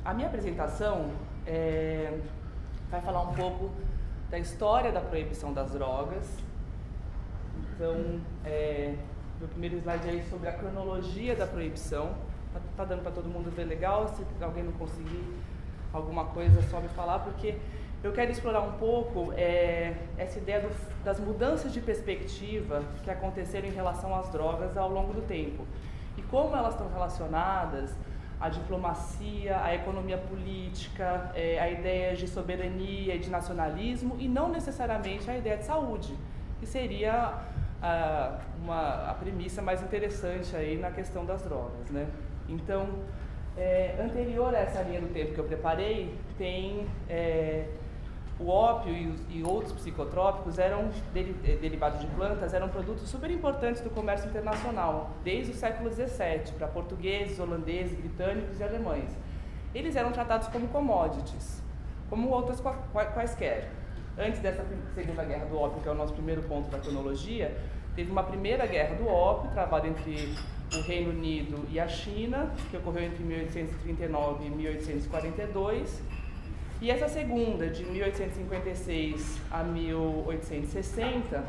A minha apresentação vai falar um pouco da história da proibição das drogas. Então, meu primeiro slide é sobre a cronologia da proibição. Tá dando para todo mundo ver legal? Se alguém não conseguir alguma coisa, só me falar, porque eu quero explorar um pouco essa ideia das mudanças de perspectiva que aconteceram em relação às drogas ao longo do tempo. E como elas estão relacionadas à diplomacia, à economia política, à ideia de soberania e de nacionalismo, e não necessariamente à ideia de saúde, que seria a premissa mais interessante aí na questão das drogas, né? Então, anterior a essa linha do tempo que eu preparei, tem o ópio e outros psicotrópicos eram derivados de plantas, eram produtos super importantes do comércio internacional, desde o século XVII, para portugueses, holandeses, britânicos e alemães. Eles eram tratados como commodities, como outras quaisquer. Antes dessa Segunda Guerra do Ópio, que é o nosso primeiro ponto da cronologia, teve uma Primeira Guerra do Ópio, travada entre o Reino Unido e a China, que ocorreu entre 1839 e 1842, e essa segunda, de 1856 a 1860,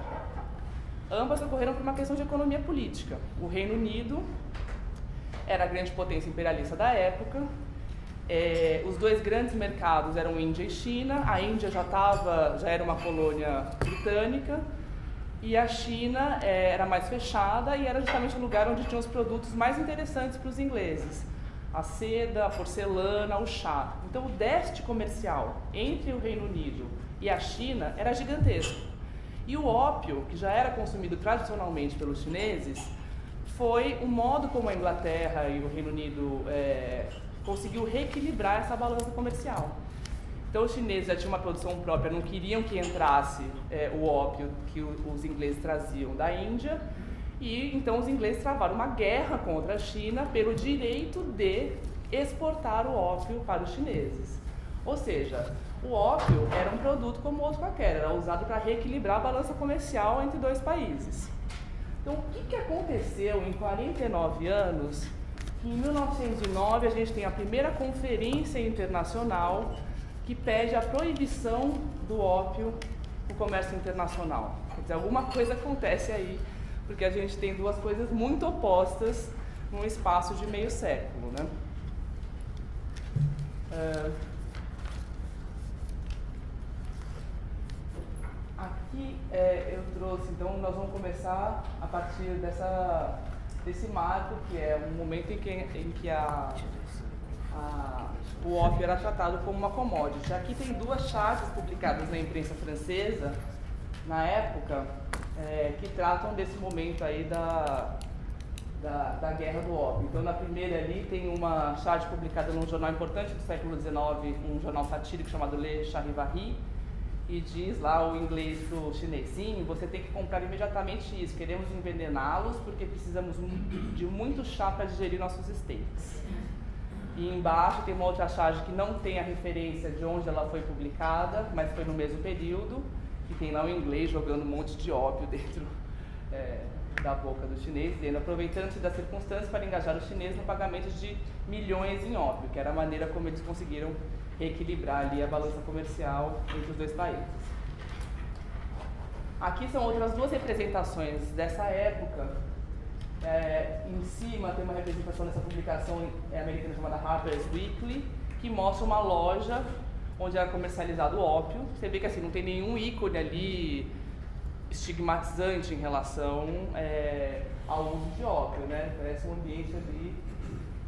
ambas ocorreram por uma questão de economia política. O Reino Unido era a grande potência imperialista da época, os dois grandes mercados eram Índia e China. A Índia já era uma colônia britânica, e a China era mais fechada e era justamente o lugar onde tinham os produtos mais interessantes para os ingleses. A seda, a porcelana, o chá. Então o déficit comercial entre o Reino Unido e a China era gigantesco. E o ópio, que já era consumido tradicionalmente pelos chineses, foi o modo como a Inglaterra e o Reino Unido conseguiu reequilibrar essa balança comercial. Então os chineses já tinham uma produção própria, não queriam que entrasse o ópio que os ingleses traziam da Índia, e então os ingleses travaram uma guerra contra a China pelo direito de exportar o ópio para os chineses. Ou seja, o ópio era um produto como outro qualquer, era usado para reequilibrar a balança comercial entre dois países. Então o que aconteceu em 49 anos? Em 1909 a gente tem a primeira conferência internacional que pede a proibição do ópio no comércio internacional. Quer dizer, alguma coisa acontece aí, porque a gente tem duas coisas muito opostas num espaço de meio século, né? Aqui eu trouxe, então nós vamos começar a partir desse marco, que é um momento em que o ópio era tratado como uma commodity. Aqui tem duas charges publicadas na imprensa francesa, na época, que tratam desse momento aí da guerra do ópio. Então, na primeira ali tem uma charge publicada num jornal importante do século XIX, um jornal satírico chamado Le Charivari, e diz lá o inglês pro chinês: sim, você tem que comprar imediatamente isso, queremos envenená-los porque precisamos de muito chá para digerir nossos steaks. E embaixo tem uma outra charge que não tem a referência de onde ela foi publicada, mas foi no mesmo período, e tem lá o inglês jogando um monte de ópio dentro da boca do chinês, dizendo: aproveitando-se das circunstâncias para engajar os chineses no pagamento de milhões em ópio, que era a maneira como eles conseguiram reequilibrar ali a balança comercial entre os dois países. Aqui são outras duas representações dessa época. Em cima tem uma representação dessa publicação americana chamada Harper's Weekly, que mostra uma loja onde era comercializado o ópio. Você vê que assim, não tem nenhum ícone ali estigmatizante em relação ao uso de ópio, né? Parece um ambiente ali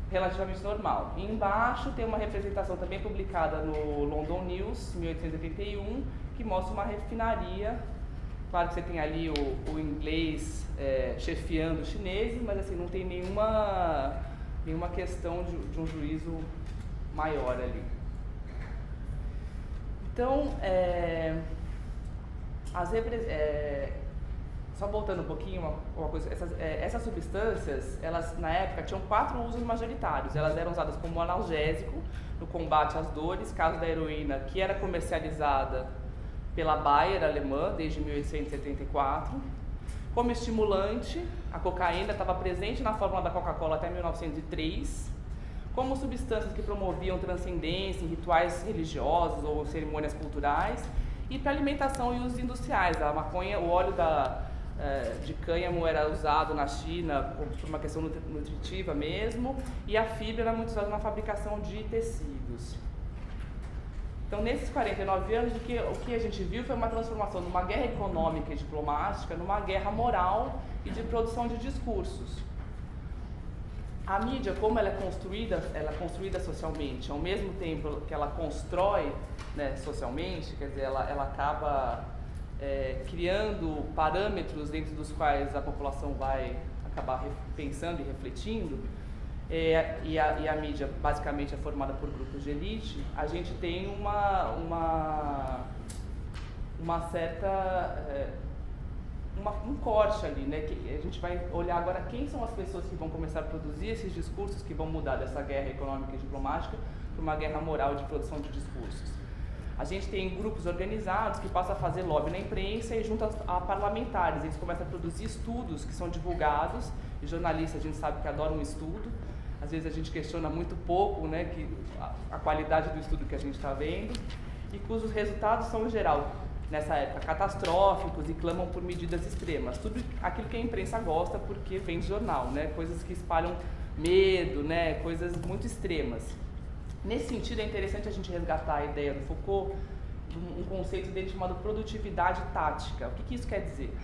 relativamente normal. E embaixo tem uma representação também publicada no London News, 1881, que mostra uma refinaria. Claro que você tem ali o inglês chefiando os chineses, mas assim, não tem nenhuma questão de um juízo maior ali. Então, só voltando um pouquinho, uma coisa, essas substâncias, elas na época tinham 4 usos majoritários. Elas eram usadas como analgésico no combate às dores, caso da heroína, que era comercializada pela Bayer alemã desde 1874. Como estimulante, a cocaína estava presente na fórmula da Coca-Cola até 1903. como substâncias que promoviam transcendência em rituais religiosos ou cerimônias culturais, e para alimentação e usos industriais. A maconha, o óleo de cânhamo era usado na China por uma questão nutritiva mesmo, e a fibra era muito usada na fabricação de tecidos. Então, nesses 49 anos, o que a gente viu foi uma transformação de uma guerra econômica e diplomática numa guerra moral e de produção de discursos. A mídia, como ela é construída socialmente, ao mesmo tempo que ela constrói, né, socialmente, quer dizer, ela acaba criando parâmetros dentro dos quais a população vai acabar pensando e refletindo, e a mídia basicamente é formada por grupos de elite. A gente tem um corte ali, né? Que a gente vai olhar agora quem são as pessoas que vão começar a produzir esses discursos que vão mudar dessa guerra econômica e diplomática para uma guerra moral de produção de discursos. A gente tem grupos organizados que passam a fazer lobby na imprensa e junto a parlamentares. Eles começam a produzir estudos que são divulgados, e jornalistas a gente sabe que adoram um estudo. Às vezes a gente questiona muito pouco, né, a qualidade do estudo que a gente está vendo, e cujos resultados são, em geral, nessa época, catastróficos e clamam por medidas extremas. Tudo aquilo que a imprensa gosta porque vem de jornal, né, coisas que espalham medo, né, coisas muito extremas. Nesse sentido, é interessante a gente resgatar a ideia do Foucault, um conceito dele chamado produtividade tática. O que isso quer dizer?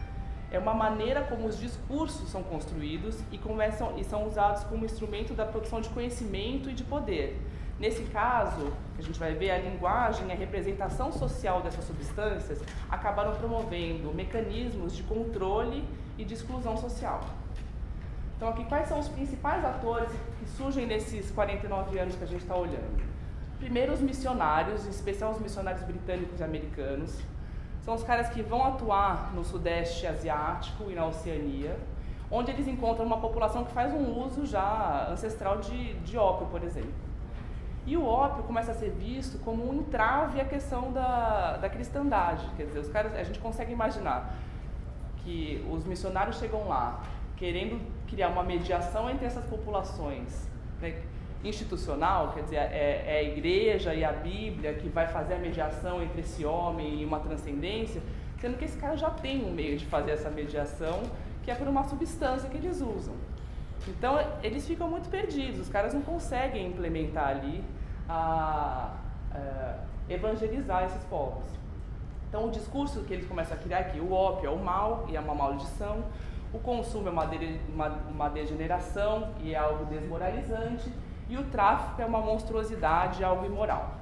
É uma maneira como os discursos são construídos e são usados como instrumento da produção de conhecimento e de poder. Nesse caso, a gente vai ver a linguagem e a representação social dessas substâncias acabaram promovendo mecanismos de controle e de exclusão social. Então, aqui, quais são os principais atores que surgem nesses 49 anos que a gente está olhando? Primeiro, os missionários, em especial os missionários britânicos e americanos. São os caras que vão atuar no Sudeste Asiático e na Oceania, onde eles encontram uma população que faz um uso já ancestral de ópio, por exemplo. E o ópio começa a ser visto como um entrave à questão da cristandade. Quer dizer, os caras, a gente consegue imaginar que os missionários chegam lá querendo criar uma mediação entre essas populações, né, institucional, quer dizer, é a igreja e a Bíblia que vai fazer a mediação entre esse homem e uma transcendência, sendo que esse cara já tem um meio de fazer essa mediação, que é por uma substância que eles usam. Então, eles ficam muito perdidos, os caras não conseguem implementar ali, evangelizar esses povos. Então, o discurso que eles começam a criar aqui, o ópio é o mal e é uma maldição, o consumo é uma degeneração e é algo desmoralizante, e o tráfico é uma monstruosidade, algo imoral.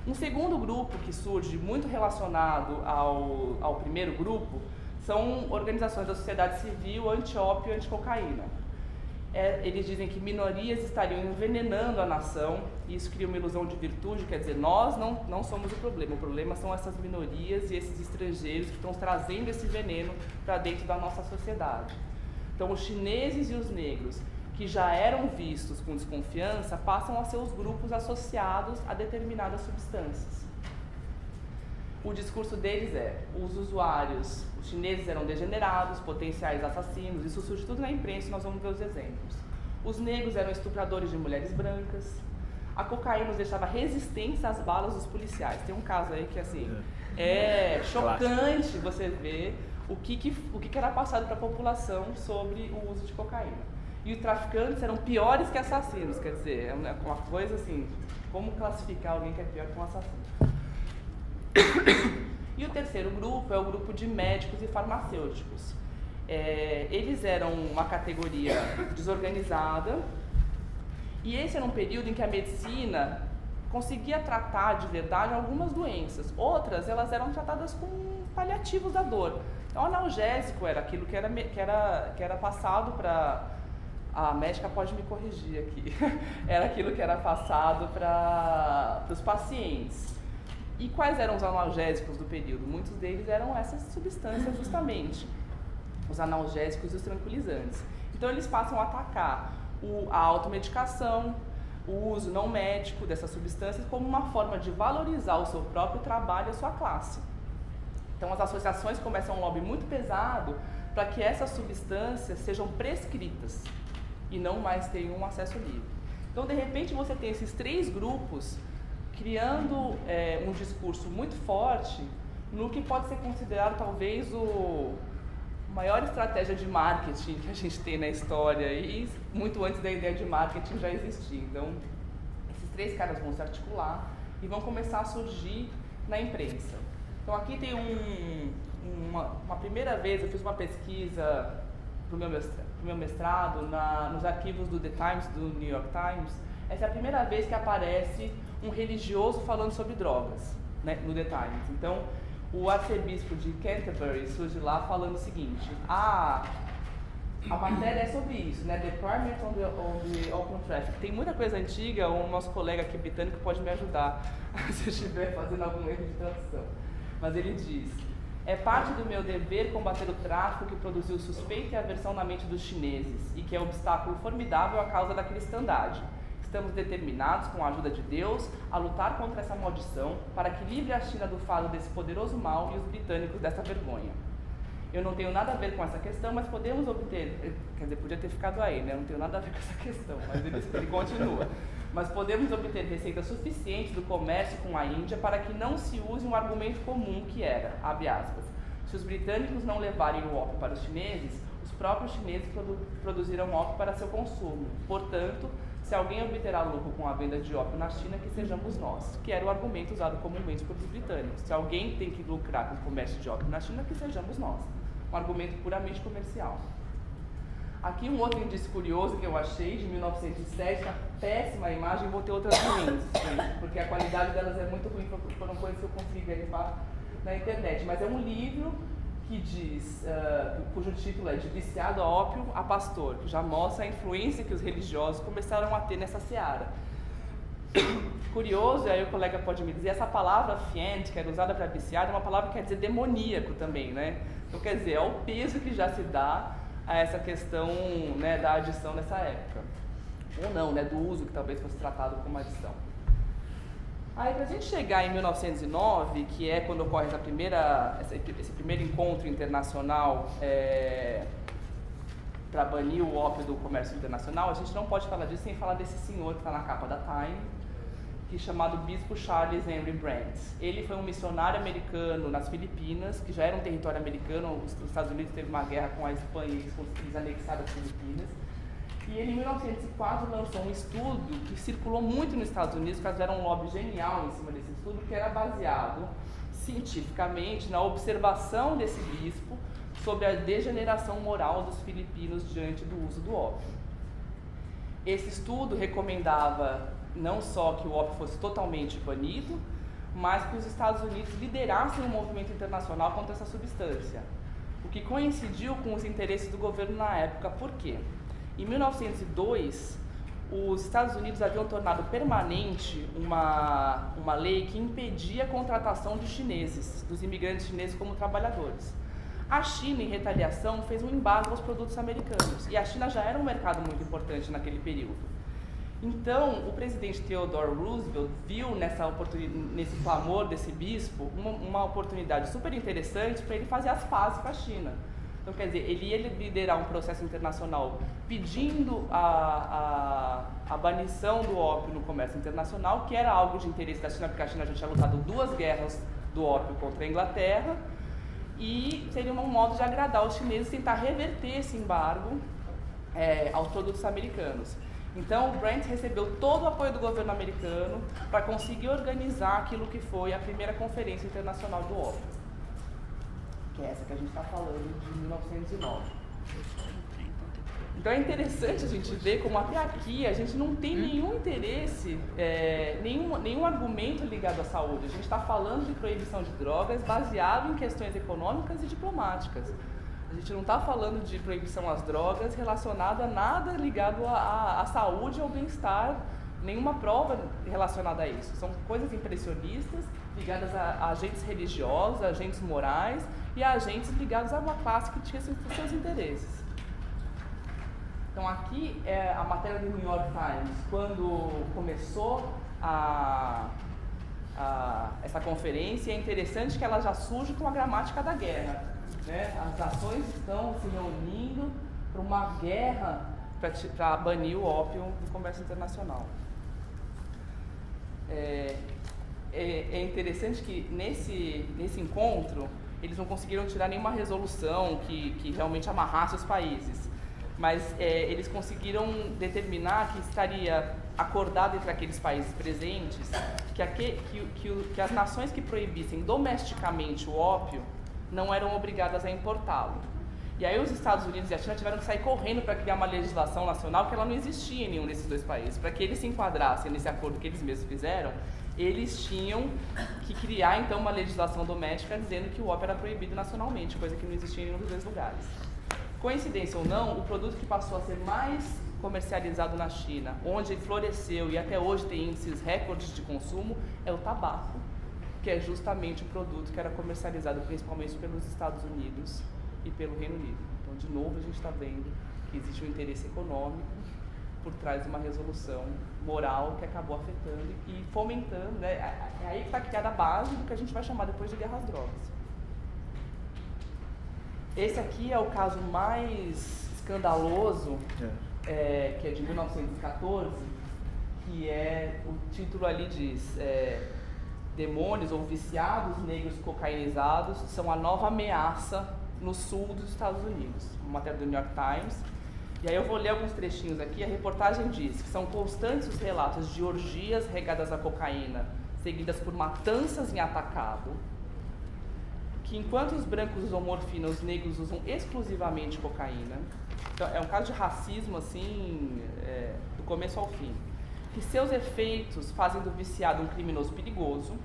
Um segundo grupo que surge muito relacionado ao primeiro grupo são organizações da sociedade civil anti-ópio e anti-cocaína. Eles dizem que minorias estariam envenenando a nação, e isso cria uma ilusão de virtude, quer dizer, nós não somos o problema são essas minorias e esses estrangeiros que estão trazendo esse veneno para dentro da nossa sociedade. Então, os chineses e os negros, que já eram vistos com desconfiança, passam a ser os grupos associados a determinadas substâncias. O discurso deles os usuários, os chineses eram degenerados, potenciais assassinos, isso surge tudo na imprensa e nós vamos ver os exemplos. Os negros eram estupradores de mulheres brancas, a cocaína os deixava resistentes às balas dos policiais. Tem um caso aí que, assim, é chocante você ver o que era passado para a população sobre o uso de cocaína. E os traficantes eram piores que assassinos, quer dizer, é uma coisa assim, como classificar alguém que é pior que um assassino? E o terceiro grupo é o grupo de médicos e farmacêuticos. Eles eram uma categoria desorganizada, e esse era um período em que a medicina conseguia tratar de verdade algumas doenças. Outras, elas eram tratadas com paliativos da dor. Então, o analgésico era aquilo que era passado para... A médica pode me corrigir aqui. Era aquilo que era passado para os pacientes. E quais eram os analgésicos do período? Muitos deles eram essas substâncias, justamente. Os analgésicos e os tranquilizantes. Então, eles passam a atacar a automedicação, o uso não médico dessas substâncias como uma forma de valorizar o seu próprio trabalho e a sua classe. Então, as associações começam um lobby muito pesado para que essas substâncias sejam prescritas e não mais tenham um acesso livre. Então, de repente, você tem esses 3 grupos criando um discurso muito forte no que pode ser considerado talvez a maior estratégia de marketing que a gente tem na história, e muito antes da ideia de marketing já existir. Então, esses 3 caras vão se articular e vão começar a surgir na imprensa. Então, aqui tem uma primeira vez, eu fiz uma pesquisa para o meu mestrado nos arquivos do The Times, do New York Times. Essa é a primeira vez que aparece um religioso falando sobre drogas, né, no The Times. Então, o arcebispo de Canterbury surge lá falando o seguinte: a matéria é sobre isso, né? The Permit on the Open Traffic. Tem muita coisa antiga, o nosso colega aqui britânico pode me ajudar se eu estiver fazendo algum erro de tradução. Mas ele diz: é parte do meu dever combater o tráfico que produziu suspeita e aversão na mente dos chineses e que é um obstáculo formidável à causa da cristandade. Estamos determinados, com a ajuda de Deus, a lutar contra essa maldição para que livre a China do fardo desse poderoso mal e os britânicos dessa vergonha. Eu não tenho nada a ver com essa questão, mas podemos obter... Quer dizer, podia ter ficado aí, né? Eu não tenho nada a ver com essa questão, mas ele continua. Mas podemos obter receita suficiente do comércio com a Índia para que não se use um argumento comum que era, abre aspas, se os britânicos não levarem o ópio para os chineses, os próprios chineses produzirão ópio para seu consumo. Portanto, se alguém obterá lucro com a venda de ópio na China, que sejamos nós, que era o argumento usado comumente pelos britânicos. Se alguém tem que lucrar com o comércio de ópio na China, que sejamos nós. Um argumento puramente comercial. Aqui um outro índice curioso que eu achei, de 1907, uma péssima imagem, vou ter outras ruins, porque a qualidade delas é muito ruim, foram coisas que eu consegui verificar na internet. Mas é um livro que diz, cujo título é De Viciado a Ópio a Pastor, que já mostra a influência que os religiosos começaram a ter nessa seara. Curioso, e aí o colega pode me dizer, essa palavra fiend, que era usada para viciado, é uma palavra que quer dizer demoníaco também, né? Então, quer dizer, é o peso que já se dá a essa questão, né, da adição nessa época. Ou não, né, do uso que talvez fosse tratado como adição. Aí, para a gente chegar em 1909, que é quando ocorre esse primeiro encontro internacional para banir o ópio do comércio internacional, a gente não pode falar disso sem falar desse senhor que está na capa da Time, que é chamado Bispo Charles Henry Brandt. Ele foi um missionário americano nas Filipinas, que já era um território americano. Os Estados Unidos teve uma guerra com a Espanha e eles anexaram as Filipinas. E ele, em 1904, lançou um estudo que circulou muito nos Estados Unidos, porque era um lobby genial em cima desse estudo, que era baseado cientificamente na observação desse bispo sobre a degeneração moral dos filipinos diante do uso do ópio. Esse estudo recomendava não só que o ópio fosse totalmente banido, mas que os Estados Unidos liderassem um movimento internacional contra essa substância, o que coincidiu com os interesses do governo na época. Por quê? Em 1902, os Estados Unidos haviam tornado permanente uma lei que impedia a contratação de chineses, dos imigrantes chineses como trabalhadores. A China, em retaliação, fez um embargo aos produtos americanos, e a China já era um mercado muito importante naquele período. Então, o presidente Theodore Roosevelt viu nesse clamor desse bispo uma oportunidade super interessante para ele fazer as pazes com a China. Então, quer dizer, ele ia liderar um processo internacional pedindo a banição do ópio no comércio internacional, que era algo de interesse da China, porque a China já tinha lutado 2 guerras do ópio contra a Inglaterra, e seria um modo de agradar os chineses e tentar reverter esse embargo aos produtos americanos. Então, o Brandt recebeu todo o apoio do governo americano para conseguir organizar aquilo que foi a primeira Conferência Internacional do Ópio, que é essa que a gente está falando, de 1909. Então é interessante a gente ver como até aqui a gente não tem nenhum interesse, nenhum argumento ligado à saúde. A gente está falando de proibição de drogas baseado em questões econômicas e diplomáticas. A gente não está falando de proibição às drogas relacionada a nada ligado à saúde ou ao bem-estar, nenhuma prova relacionada a isso. São coisas impressionistas ligadas a agentes religiosos, a agentes morais e a agentes ligados a uma classe que tinha seus interesses. Então aqui é a matéria do New York Times, quando começou essa conferência. É interessante que ela já surge com a gramática da guerra, né? As nações estão se reunindo para uma guerra para banir o ópio do comércio internacional. É interessante que nesse encontro eles não conseguiram tirar nenhuma resolução que realmente amarrasse os países, mas eles conseguiram determinar que estaria acordado entre aqueles países presentes que as nações que proibissem domesticamente o ópio não eram obrigadas a importá-lo. E aí os Estados Unidos e a China tiveram que sair correndo para criar uma legislação nacional que ela não existia em nenhum desses dois países. Para que eles se enquadrassem nesse acordo que eles mesmos fizeram, eles tinham que criar então uma legislação doméstica dizendo que o ópio era proibido nacionalmente, coisa que não existia em nenhum dos dois lugares. Coincidência ou não, o produto que passou a ser mais comercializado na China, onde ele floresceu e até hoje tem índices recordes de consumo, é o tabaco, que é justamente o produto que era comercializado principalmente pelos Estados Unidos e pelo Reino Unido. Então, de novo, a gente está vendo que existe um interesse econômico por trás de uma resolução moral que acabou afetando e fomentando, né? É aí que está criada a base do que a gente vai chamar depois de guerra às drogas. Esse aqui é o caso mais escandaloso, que é de 1914, que o título ali diz, demônios ou viciados negros cocainizados são a nova ameaça no sul dos Estados Unidos, uma matéria do New York Times. E aí eu vou ler alguns trechinhos aqui. A reportagem diz que são constantes os relatos de orgias regadas a cocaína, seguidas por matanças em atacado, que enquanto os brancos usam morfina, os negros usam exclusivamente cocaína. Então é um caso de racismo assim, do começo ao fim. Que seus efeitos fazem do viciado um criminoso perigoso,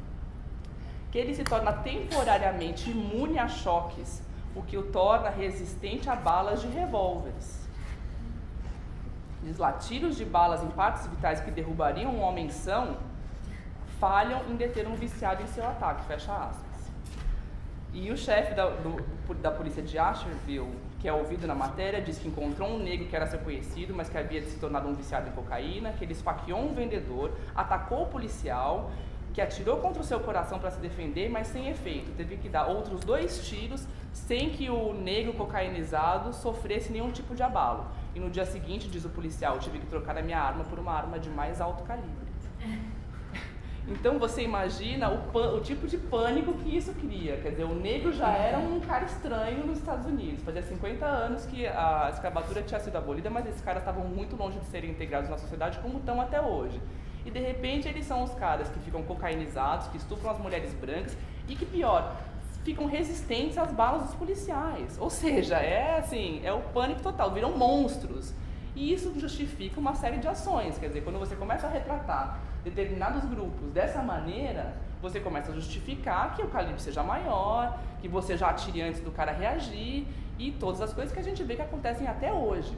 que ele se torna temporariamente imune a choques, o que o torna resistente a balas de revólveres. Diz lá, tiros de balas em partes vitais que derrubariam um homem são, falham em deter um viciado em seu ataque, fecha aspas. E o chefe da polícia de Asheville, que é ouvido na matéria, diz que encontrou um negro que era seu conhecido, mas que havia se tornado um viciado em cocaína, que ele esfaqueou um vendedor, atacou o policial, que atirou contra o seu coração para se defender, mas sem efeito. Teve que dar outros 2 tiros sem que o negro cocainizado sofresse nenhum tipo de abalo. E no dia seguinte, diz o policial, eu tive que trocar a minha arma por uma arma de mais alto calibre. Então você imagina o tipo de pânico que isso cria. Quer dizer, o negro já era um cara estranho nos Estados Unidos. Fazia 50 anos que a escravatura tinha sido abolida, mas esses caras estavam muito longe de serem integrados na sociedade como estão até hoje. E de repente eles são os caras que ficam cocainizados, que estupram as mulheres brancas e que pior, ficam resistentes às balas dos policiais. Ou seja, é o pânico total, viram monstros. E isso justifica uma série de ações. Quer dizer, quando você começa a retratar determinados grupos dessa maneira, você começa a justificar que o calibre seja maior, que você já atire antes do cara reagir e todas as coisas que a gente vê que acontecem até hoje.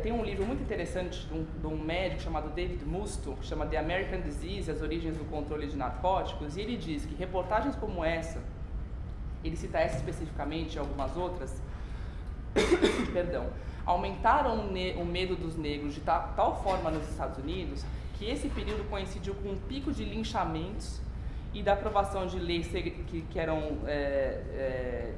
Tem um livro muito interessante de um médico chamado David Musto, que chama The American Disease, As Origens do Controle de Narcóticos, e ele diz que reportagens como essa, ele cita essa especificamente e algumas outras, perdão, aumentaram o medo dos negros de tal forma nos Estados Unidos que esse período coincidiu com um pico de linchamentos e da aprovação de leis que eram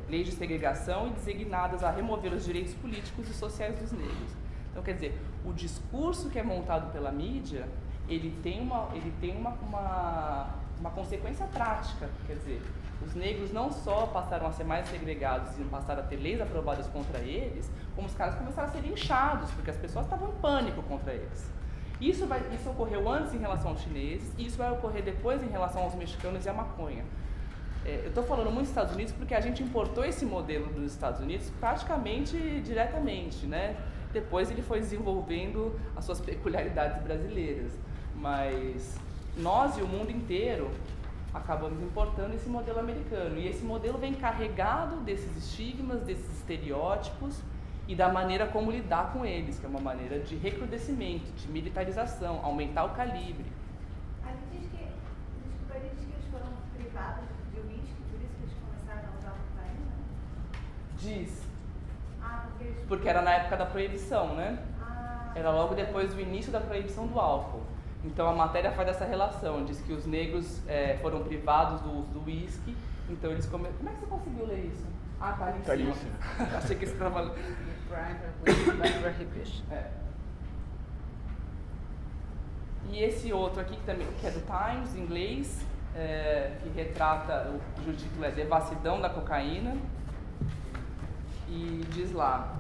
leis de segregação e designadas a remover os direitos políticos e sociais dos negros. Então, quer dizer, o discurso que é montado pela mídia, ele tem uma consequência prática. Quer dizer, os negros não só passaram a ser mais segregados e passaram a ter leis aprovadas contra eles, como os caras começaram a ser linchados, porque as pessoas estavam em pânico contra eles. Isso ocorreu antes em relação aos chineses, e isso vai ocorrer depois em relação aos mexicanos e à maconha. Eu estou falando muito dos Estados Unidos porque a gente importou esse modelo dos Estados Unidos praticamente diretamente, né? Depois ele foi desenvolvendo as suas peculiaridades brasileiras, mas nós e o mundo inteiro acabamos importando esse modelo americano, e esse modelo vem carregado desses estigmas, desses estereótipos e da maneira como lidar com eles, que é uma maneira de recrudescimento, de militarização, aumentar o calibre. Ele diz que eles foram privados de uísque, por isso que eles começaram a usar cocaína? Diz. Porque era na época da proibição, né? Era logo depois do início da proibição do álcool. Então a matéria faz essa relação, diz que os negros foram privados do uso do uísque Então eles começam... Como é que você conseguiu ler isso? Ah, tá ali em Tá ali em cima. Achei que você estava... E esse outro aqui, que é do Times, em inglês, que retrata, o título é Devassidão da Cocaína, e diz lá,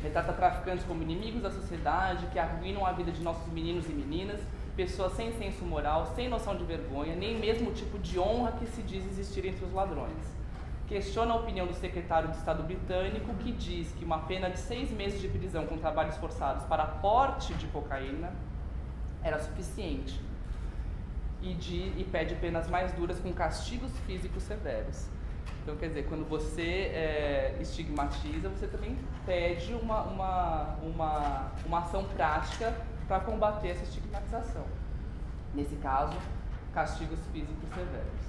retrata traficantes como inimigos da sociedade, que arruinam a vida de nossos meninos e meninas, pessoas sem senso moral, sem noção de vergonha, nem mesmo o tipo de honra que se diz existir entre os ladrões. Questiona a opinião do secretário de Estado britânico, que diz que uma pena de 6 meses de prisão com trabalhos forçados para porte de cocaína era suficiente. E pede penas mais duras com castigos físicos severos. Então, quer dizer, quando você estigmatiza, você também pede uma ação prática para combater essa estigmatização. Nesse caso, castigos físicos severos.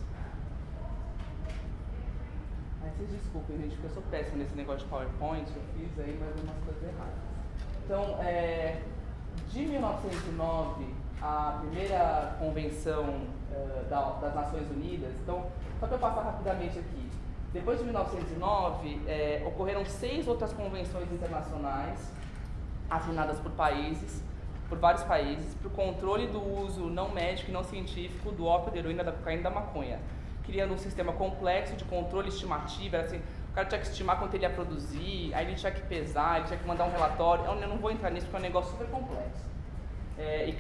Aí vocês desculpem, gente, porque eu sou péssimo nesse negócio de PowerPoint, eu fiz aí, mas umas coisas erradas. Então, de 1909, a primeira convenção das Nações Unidas, então, só para eu passar rapidamente aqui, depois de 1909, ocorreram 6 outras convenções internacionais assinadas por vários países, para o controle do uso não médico e não científico do ópio, da heroína, da cocaína e da maconha, criando um sistema complexo de controle estimativa. Era assim, o cara tinha que estimar quanto ele ia produzir, aí ele tinha que pesar, ele tinha que mandar um relatório. Eu não vou entrar nisso porque é um negócio super complexo. E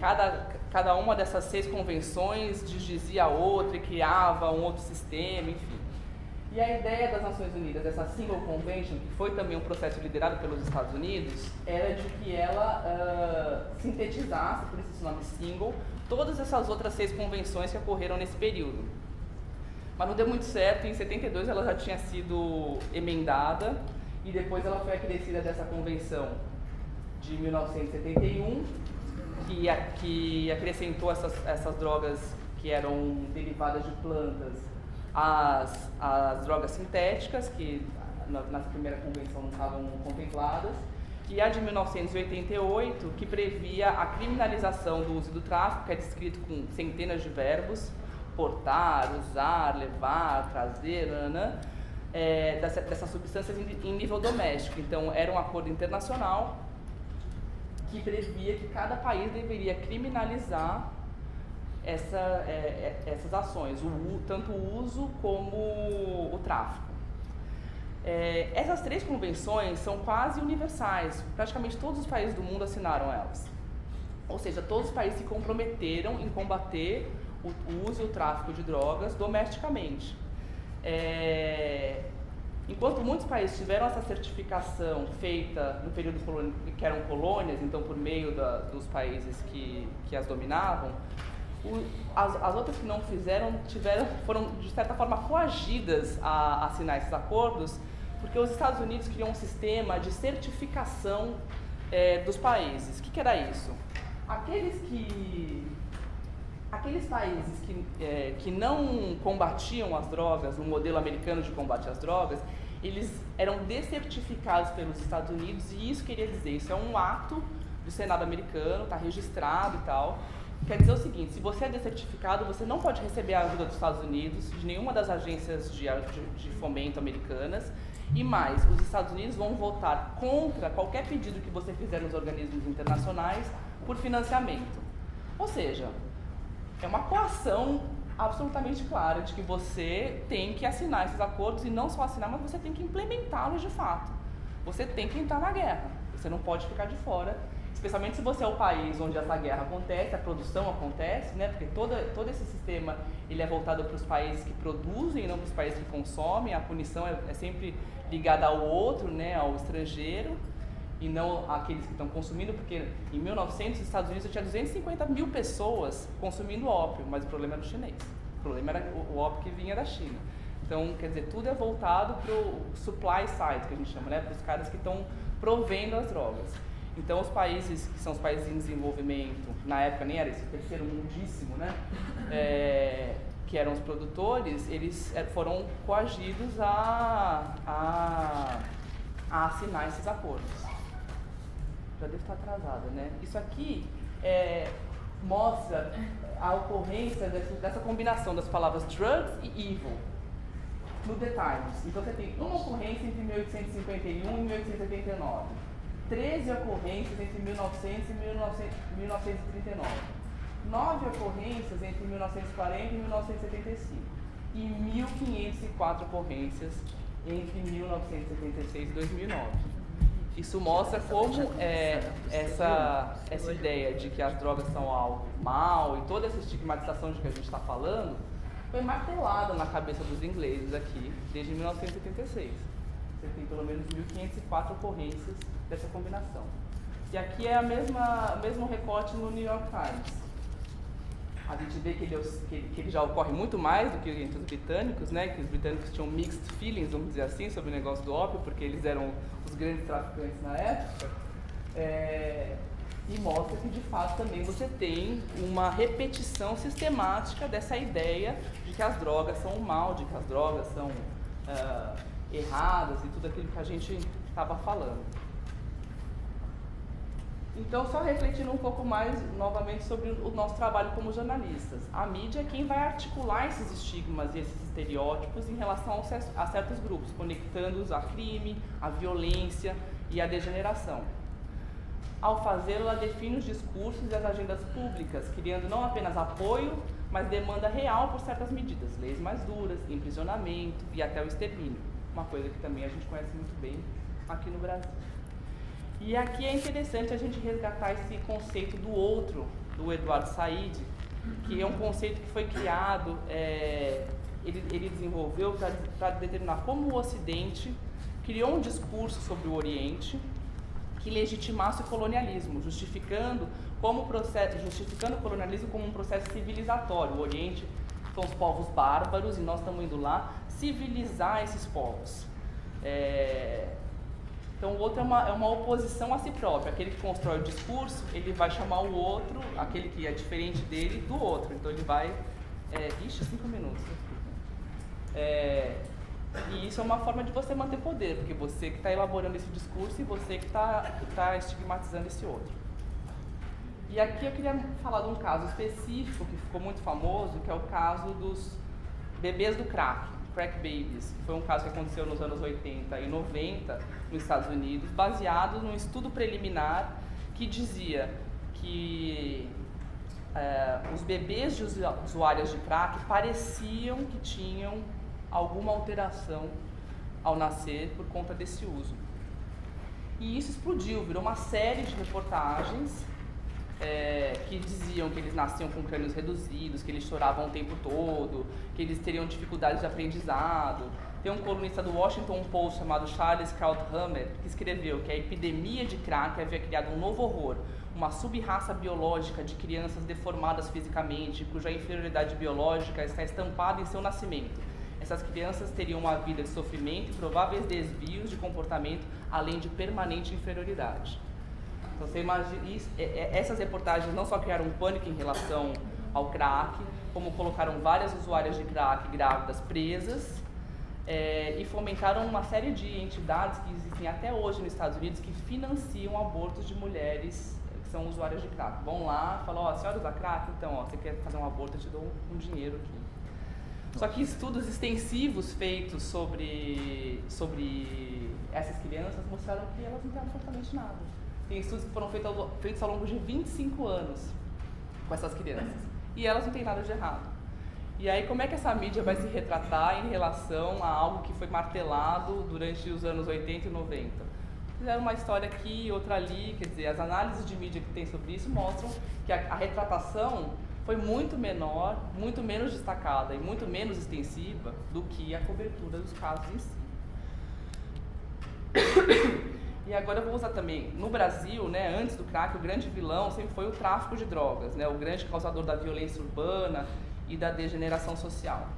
cada uma dessas 6 convenções desdizia a outra e criava um outro sistema, enfim. E a ideia das Nações Unidas, dessa Single Convention, que foi também um processo liderado pelos Estados Unidos, era de que ela sintetizasse, por isso esse nome Single, todas essas outras 6 convenções que ocorreram nesse período. Mas não deu muito certo, em 72 ela já tinha sido emendada e depois ela foi acrescida dessa convenção de 1971, que acrescentou essas drogas que eram derivadas de plantas às drogas sintéticas, que nessa primeira convenção não estavam contempladas, e a de 1988, que previa a criminalização do uso e do tráfico, que é descrito com centenas de verbos, portar, usar, levar, trazer, dessas substâncias em nível doméstico. Então, era um acordo internacional que previa que cada país deveria criminalizar essas ações, tanto o uso como o tráfico. Essas 3 convenções são quase universais, praticamente todos os países do mundo assinaram elas. Ou seja, todos os países se comprometeram em combater o uso e o tráfico de drogas domesticamente. Enquanto muitos países tiveram essa certificação feita no período que eram colônias, então por meio dos países que as dominavam, as outras que não fizeram foram de certa forma coagidas a assinar esses acordos, porque os Estados Unidos criam um sistema de certificação dos países. O que era isso? Aqueles países que não combatiam as drogas, no modelo americano de combate às drogas, eles eram descertificados pelos Estados Unidos, e isso queria dizer, isso é um ato do Senado americano, está registrado e tal. Quer dizer o seguinte, se você é descertificado, você não pode receber a ajuda dos Estados Unidos, de nenhuma das agências de fomento americanas, e mais, os Estados Unidos vão votar contra qualquer pedido que você fizer nos organismos internacionais por financiamento. Ou seja, é uma coação absolutamente clara de que você tem que assinar esses acordos, e não só assinar, mas você tem que implementá-los de fato. Você tem que entrar na guerra, você não pode ficar de fora, especialmente se você é o país onde essa guerra acontece, a produção acontece, né? Porque todo esse sistema ele é voltado para os países que produzem e não para os países que consomem. A punição é sempre ligada ao outro, né? Ao estrangeiro, e não àqueles que estão consumindo, porque em 1900 nos Estados Unidos tinha 250 mil pessoas consumindo ópio, mas o problema era o chinês, o problema era o ópio que vinha da China. Então, quer dizer, tudo é voltado para o supply side, que a gente chama, né? Para os caras que estão provendo as drogas. Então, os países que são os países em desenvolvimento, na época nem era esse terceiro mundíssimo, né? Que eram os produtores, eles foram coagidos a assinar esses acordos. Já devo estar atrasada, né? Isso aqui mostra a ocorrência dessa combinação das palavras drugs e evil no The Times. Então você tem uma ocorrência entre 1851 e 1889, 13 ocorrências entre 1900 e 1939, 9 ocorrências entre 1940 e 1975 e 1.504 ocorrências entre 1976 e 2009. Isso mostra como essa ideia de que as drogas são algo mal e toda essa estigmatização de que a gente está falando foi martelada na cabeça dos ingleses aqui desde 1976. Você tem pelo menos 1.504 ocorrências dessa combinação. E aqui é o mesmo recorte no New York Times. A gente vê que ele já ocorre muito mais do que entre os britânicos, né? Que os britânicos tinham mixed feelings, vamos dizer assim, sobre o negócio do ópio, porque eles eram os grandes traficantes na época. E mostra que, de fato, também você tem uma repetição sistemática dessa ideia de que as drogas são o mal, de que as drogas são erradas e tudo aquilo que a gente estava falando. Então, só refletindo um pouco mais, novamente, sobre o nosso trabalho como jornalistas. A mídia é quem vai articular esses estigmas e esses estereótipos em relação a certos grupos, conectando-os a crime, a violência e a degeneração. Ao fazê-lo, ela define os discursos e as agendas públicas, criando não apenas apoio, mas demanda real por certas medidas, leis mais duras, emprisionamento e até o extermínio, uma coisa que também a gente conhece muito bem aqui no Brasil. E aqui é interessante a gente resgatar esse conceito do outro, do Edward Said, que é um conceito que foi criado, ele desenvolveu para determinar como o Ocidente criou um discurso sobre o Oriente que legitimasse o colonialismo, justificando o colonialismo como um processo civilizatório. O Oriente são os povos bárbaros e nós estamos indo lá civilizar esses povos. Então, o outro é uma oposição a si próprio. Aquele que constrói o discurso, ele vai chamar o outro, aquele que é diferente dele, do outro. Então, ele vai... 5 minutos. E isso é uma forma de você manter poder, porque você que está elaborando esse discurso e você que está estigmatizando esse outro. E aqui eu queria falar de um caso específico que ficou muito famoso, que é o caso dos bebês do crack babies. Foi um caso que aconteceu nos anos 80 e 90 nos Estados Unidos, baseado num estudo preliminar que dizia que os bebês de usuárias de crack pareciam que tinham alguma alteração ao nascer por conta desse uso. E isso explodiu, virou uma série de reportagens que diziam que eles nasciam com crânios reduzidos, que eles choravam o tempo todo, que eles teriam dificuldades de aprendizado. Tem um colunista do Washington Post chamado Charles Krauthammer que escreveu que a epidemia de crack havia criado um novo horror, uma sub-raça biológica de crianças deformadas fisicamente, cuja inferioridade biológica está estampada em seu nascimento. Essas crianças teriam uma vida de sofrimento e prováveis desvios de comportamento, além de permanente inferioridade. Então, você imagina, essas reportagens não só criaram um pânico em relação ao crack, como colocaram várias usuárias de crack grávidas presas e fomentaram uma série de entidades que existem até hoje nos Estados Unidos que financiam abortos de mulheres que são usuárias de crack. Vão lá e falam, a senhora usa crack? Então, você quer fazer um aborto, eu te dou um dinheiro aqui. Só que estudos extensivos feitos sobre essas crianças mostraram que elas não têm absolutamente nada. Tem estudos que foram feitos ao longo de 25 anos com essas crianças. E elas não têm nada de errado. E aí, como é que essa mídia vai se retratar em relação a algo que foi martelado durante os anos 80 e 90? Fizeram uma história aqui, outra ali, quer dizer, as análises de mídia que tem sobre isso mostram que a retratação foi muito menor, muito menos destacada e muito menos extensiva do que a cobertura dos casos em si. E agora eu vou usar também, no Brasil, né, antes do crack, o grande vilão sempre foi o tráfico de drogas, né, o grande causador da violência urbana e da degeneração social.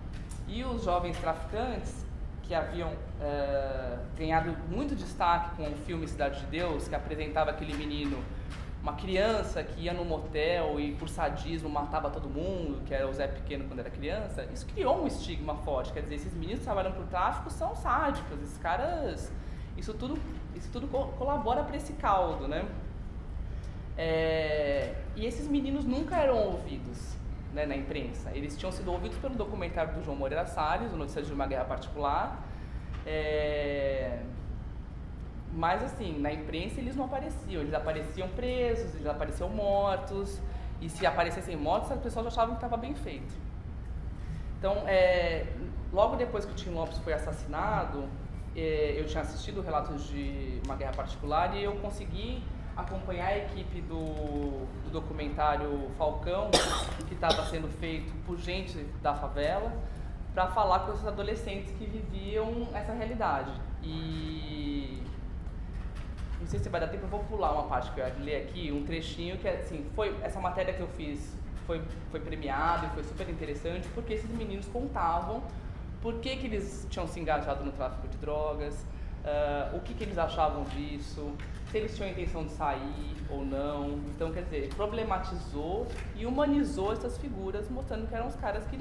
E os jovens traficantes, que haviam ganhado muito destaque com o filme Cidade de Deus, que apresentava aquele menino, uma criança que ia no motel e por sadismo matava todo mundo, que era o Zé Pequeno quando era criança, isso criou um estigma forte. Quer dizer, esses meninos que trabalham por tráfico são sádicos, esses caras... Isso tudo colabora para esse caldo, né? E esses meninos nunca eram ouvidos, né, na imprensa. Eles tinham sido ouvidos pelo documentário do João Moreira Salles, o Notícias de uma Guerra Particular, mas assim, na imprensa eles não apareciam. Eles apareciam presos, eles apareciam mortos, e se aparecessem mortos, as pessoas achavam que estava bem feito. Então, logo depois que o Tim Lopes foi assassinado, eu tinha assistido Relatos de uma Guerra Particular e eu consegui acompanhar a equipe do documentário Falcão, que estava sendo feito por gente da favela, para falar com esses adolescentes que viviam essa realidade. E não sei se vai dar tempo, eu vou pular uma parte que eu ia ler aqui, um trechinho que assim, essa matéria que eu fiz foi premiada e foi super interessante, porque esses meninos contavam por que eles tinham se engajado no tráfico de drogas, o que eles achavam disso, se eles tinham a intenção de sair ou não. Então, quer dizer, problematizou e humanizou essas figuras, mostrando que eram os caras que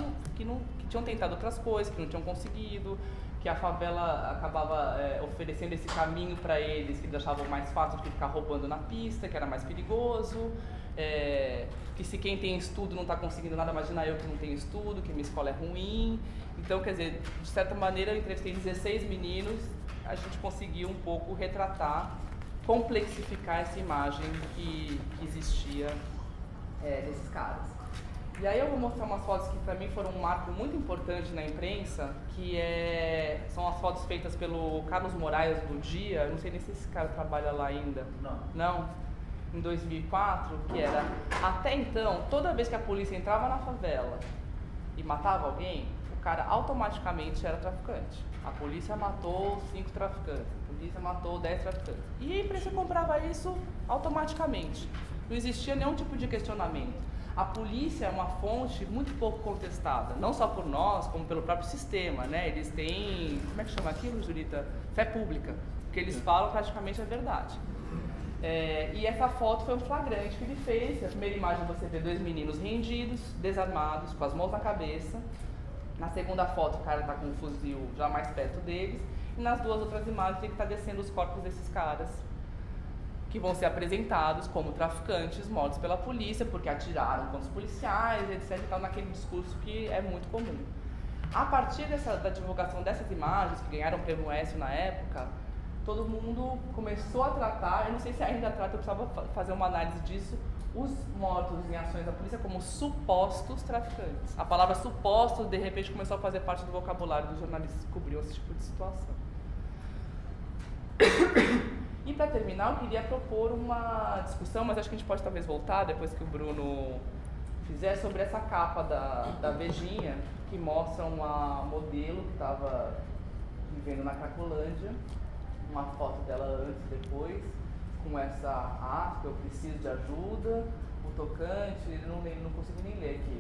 tinham tentado outras coisas, que não tinham conseguido, que a favela acabava oferecendo esse caminho para eles, que eles achavam mais fácil do que ficar roubando na pista, que era mais perigoso, que se quem tem estudo não está conseguindo nada, imagina eu que não tenho estudo, que minha escola é ruim. Então, quer dizer, de certa maneira eu entrevistei 16 meninos, a gente conseguiu um pouco retratar, complexificar essa imagem que existia desses caras. E aí eu vou mostrar umas fotos que para mim foram um marco muito importante na imprensa, que são as fotos feitas pelo Carlos Moraes do Dia. Eu não sei nem se esse cara trabalha lá ainda. Não? Em 2004, que era, até então, toda vez que a polícia entrava na favela e matava alguém, o cara automaticamente era traficante. A polícia matou 5 traficantes, a polícia matou 10 traficantes. E a imprensa comprava isso automaticamente. Não existia nenhum tipo de questionamento. A polícia é uma fonte muito pouco contestada, não só por nós, como pelo próprio sistema, né? Eles têm, como é que chama aquilo, Julita? Fé pública. O que eles falam praticamente é verdade. E essa foto foi um flagrante que ele fez. A primeira imagem você vê 2 meninos rendidos, desarmados, com as mãos na cabeça. Na segunda foto o cara está com um fuzil já mais perto deles. E nas 2 outras imagens ele está descendo os corpos desses caras, que vão ser apresentados como traficantes mortos pela polícia, porque atiraram contra os policiais, etc. E tal, naquele discurso que é muito comum. A partir da divulgação dessas imagens, que ganharam o prêmio ESSO na época, todo mundo começou a tratar, eu não sei se ainda trata, eu precisava fazer uma análise disso, os mortos em ações da polícia como supostos traficantes. A palavra supostos, de repente, começou a fazer parte do vocabulário dos jornalistas que cobriam esse tipo de situação. E para terminar, eu queria propor uma discussão, mas acho que a gente pode talvez voltar, depois que o Bruno fizer, sobre essa capa da Vejinha, que mostra uma modelo que estava vivendo na Cracolândia, uma foto dela antes e depois, com essa aspa, eu preciso de ajuda, o tocante, não consigo nem ler aqui,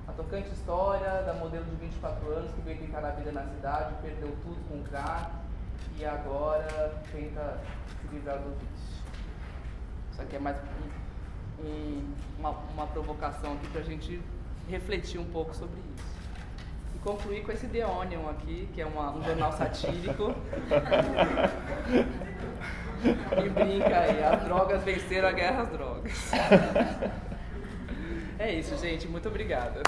a tocante história da modelo de 24 anos que veio tentar a vida na cidade, perdeu tudo com o crack e agora tenta se livrar do vício. Isso aqui é mais uma provocação aqui pra gente refletir um pouco sobre isso. E concluir com esse The Onion aqui, que é um jornal satírico. E brinca aí, as drogas venceram a guerra às drogas. É isso, gente. Muito obrigada.